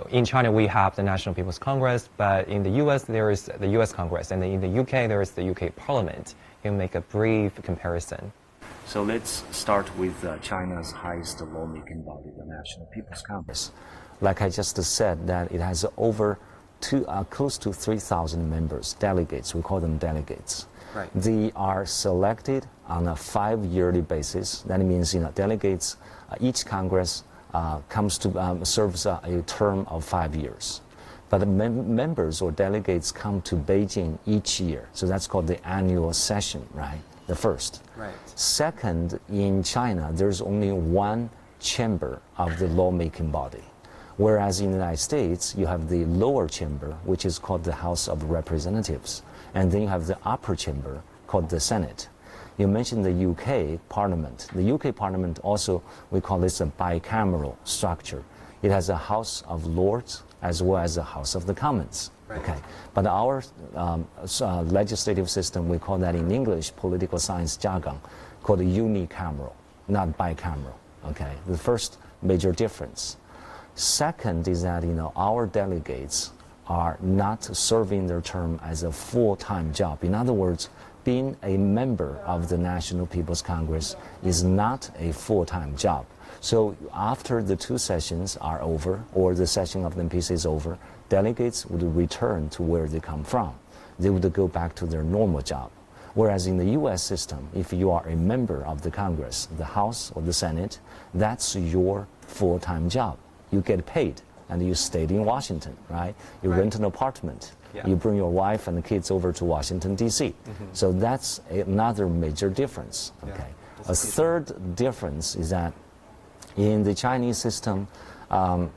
in China, we have the National People's Congress, but in the U.S., there is the U.S. Congress, and in the U.K., there is the U.K. Parliament. Can you make a brief comparison? So let's start with China's highest lawmaking body, the National People's Congress. Like I just said, that it has over close to 3,000 members, delegates. We call them delegates. Right. They are selected on a 5-yearly basis. That means, delegates, each Congress comes to serves a term of 5 years. But the members or delegates come to Beijing each year. So that's called the annual session, right? The first. Right. Second, in China, there's only one chamber of the lawmaking body. Whereas in the United States, you have the lower chamber, which is called the House of Representatives. And then you have the upper chamber, called the Senate. You mentioned the UK Parliament. The UK Parliament also, we call this a bicameral structure. It has a House of Lords as well as a House of the Commons. Right. Okay. But our legislative system, we call that in English, political science jargon, called unicameral, not bicameral. Okay. The first major difference. Second is that, our delegates are not serving their term as a full-time job. In other words, being a member of the National People's Congress is not a full-time job. So after the 2 sessions are over, or the session of the NPC is over, delegates would return to where they come from. They would go back to their normal job. Whereas in the U.S. system, if you are a member of the Congress, the House or the Senate, that's your full-time job. You get paid, and you stayed in Washington, right? You rent an apartment. Yeah. You bring your wife and the kids over to Washington, D.C. So that's another major difference, okay? Yeah. A third difference is that in the Chinese system, let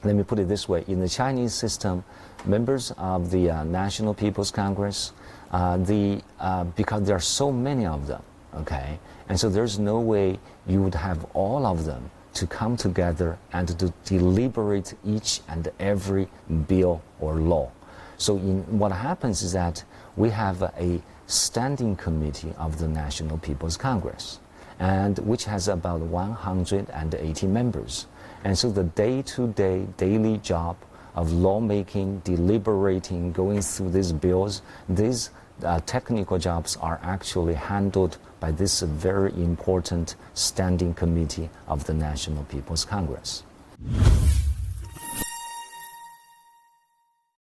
me put it this way, in the Chinese system, members of the National People's Congress, because there are so many of them, okay? And so there's no way you would have all of them to come together and to deliberate each and every bill or law. So what happens is that we have a standing committee of the National People's Congress, and which has about 180 members. And so the day-to-day, daily job of lawmaking, deliberating, going through these bills, these technical jobs are actually handled by this very important standing committee of the National People's Congress.